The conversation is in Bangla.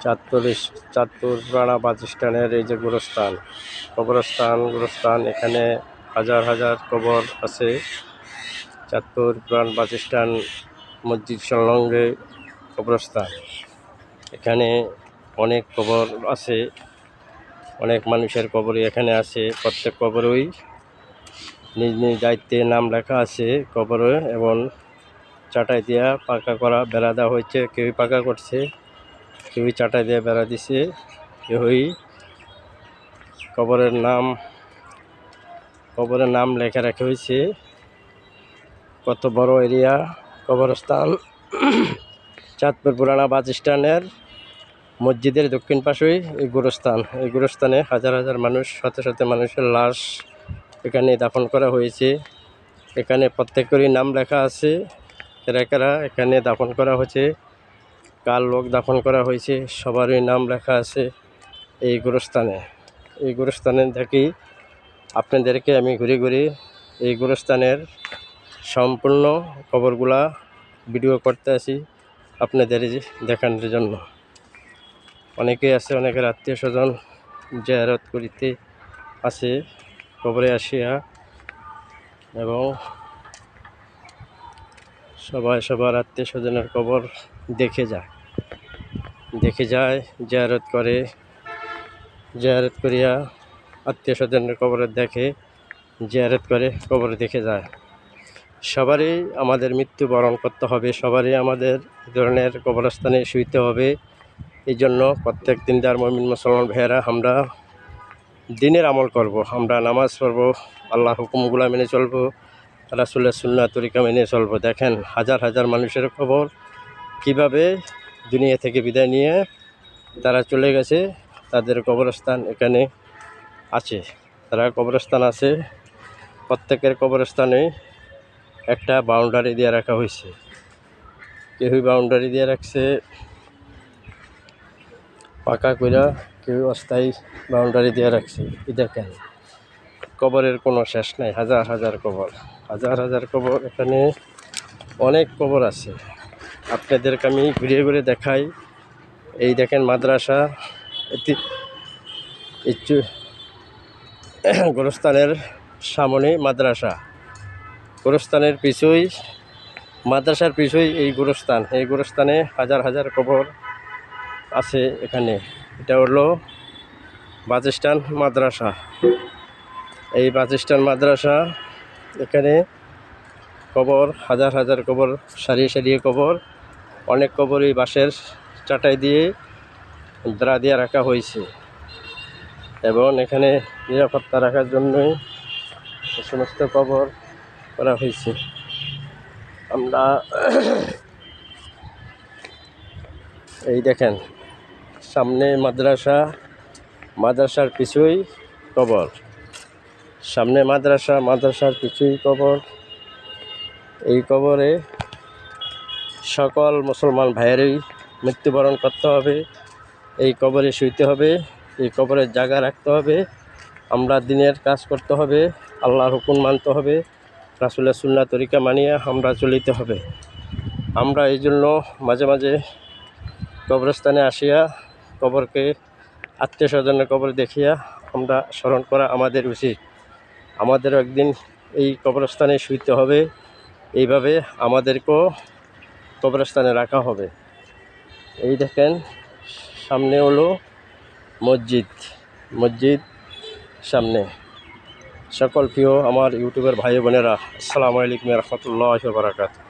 চাঁদপুর পুরানা বাস স্ট্যান্ডের এই যে গোরস্থান এখানে হাজার হাজার কবর আছে। চাঁদপুর পুরান বাস স্ট্যান্ড মসজিদ সংলগ্নে কবরস্থান। এখানে অনেক কবর আছে, অনেক মানুষের কবরই এখানে আছে। প্রত্যেক কবরই নিজ নিজ দায়িত্বে নাম লেখা আছে কবরে, এবং চাটাই দিয়া পাকা করা বেড়া দেওয়া হয়েছে। কেউই পাকা করছে, কেউই চাটাই দিয়ে বেড়া দিছে, কেউই কবরের নাম লেখা রাখা হয়েছে। কত বড় এরিয়া কবরস্থান। চাঁদপুর পুরানা বাস স্ট্যান্ডের মসজিদের দক্ষিণ পাশেই এই গোরস্থানে হাজার হাজার মানুষ, শত শত মানুষের লাশ এখানে দাফন করা হয়েছে। এখানে প্রত্যেকেরই নাম লেখা আছে, কারা এখানে দাফন করা হয়েছে, কার লোক দাফন করা হয়েছে, সবারই নাম লেখা আছে এই গোরস্থানে দেখি আপনাদেরকে আমি ঘুরে ঘুরে এই গোরস্থানের সম্পূর্ণ খবরগুলা ভিডিও করতে আসি আপনাদের দেখানোর জন্য। অনেকেই আছে, অনেকের আত্মীয় স্বজন জিয়ারত করিতে আছে কবরে আসিয়া, এবং সবাই সবার আত্মীয় স্বজনের কবর দেখে যায় জিয়ারত করিয়া আত্মীয় স্বজনের কবর দেখে, জিয়ারত করে কবর দেখে যায়। সবারই আমাদের মৃত্যুবরণ করতে হবে, সবারই আমাদের এই ধরনের কবরস্থানে শুইতে হবে। এই জন্য প্রত্যেক দিনদার মুমিন মুসলমান ভাইয়েরা আমরা দিনের আমল করব, আমরা নামাজ পড়ব, আল্লাহর হুকুমগুলো মেনে চলব, রাসূলের সুন্নাহ তরিকা মেনে চলব। দেখেন হাজার হাজার মানুষের খবর কিভাবে দুনিয়া থেকে বিদায় নিয়ে তারা চলে গেছে, তাদের কবরস্থান এখানে আছে। কবরস্থান আছে, প্রত্যেকের কবরস্থানে একটা বাউন্ডারি দিয়ে রাখা হয়েছে। কেউ বাউন্ডারি দিয়ে রাখছে পাকা কইরা, কেউ অস্থায়ী বাউন্ডারি দিয়ে রাখছে। দেখেন কবরের কোনো শেষ নাই, হাজার হাজার কবর এখানে অনেক কবর আছে। আপনাদেরকে আমি ঘুরিয়ে ঘুরে দেখাই। এই দেখেন মাদ্রাসা, গোরস্থানের সামনে মাদ্রাসা, গোরস্থানের পিছুই মাদ্রাসার পিছুই এই গোরস্থানে হাজার হাজার কবর আছে। এখানে এটা হলো বাস স্ট্যান্ড মাদ্রাসা। এই বাস স্ট্যান্ড মাদ্রাসা, এখানে কবর হাজার হাজার কবর, সারিয়ে সারিয়ে কবর। অনেক কবরই বাঁশের চাটাই দিয়ে দ্বারা দিয়ে রাখা হয়েছে, এবং এখানে নিরাপত্তা রাখার জন্যই এই সমস্ত কবর করা হয়েছে। আমরা এই দেখেন সামনে মাদ্রাসার পিছুই কবর, সামনে মাদ্রাসার পিছুই কবর। এই কবরে সকল মুসলমান ভাইয়েরই মৃত্যুবরণ করতে হবে, এই কবরে শুইতে হবে, এই কবরের জায়গা রাখতে হবে। আমরা দিনের কাজ করতে হবে, আল্লাহর হুকুম মানতে হবে, রাসূলের সুন্নাহ তরিকা মানিয়ে আমরা চলিতে হবে। আমরা এই জন্য মাঝে মাঝে কবরস্থানে আসিয়া কবরকে, আত্মীয় স্বজনের কবর দেখিয়া আমরা স্মরণ করা আমাদের উচিত। আমাদেরও একদিন এই কবরস্থানে শুইতে হবে, এইভাবে আমাদেরকেও কবরস্থানে রাখা হবে। এই দেখেন সামনে হলো মসজিদ সামনে। সকল প্রিয় আমার ইউটিউবের ভাই বোনেরা, আসসালামু আলাইকুম ওয়া রাহমাতুল্লাহি ওয়া বারাকাতুহু।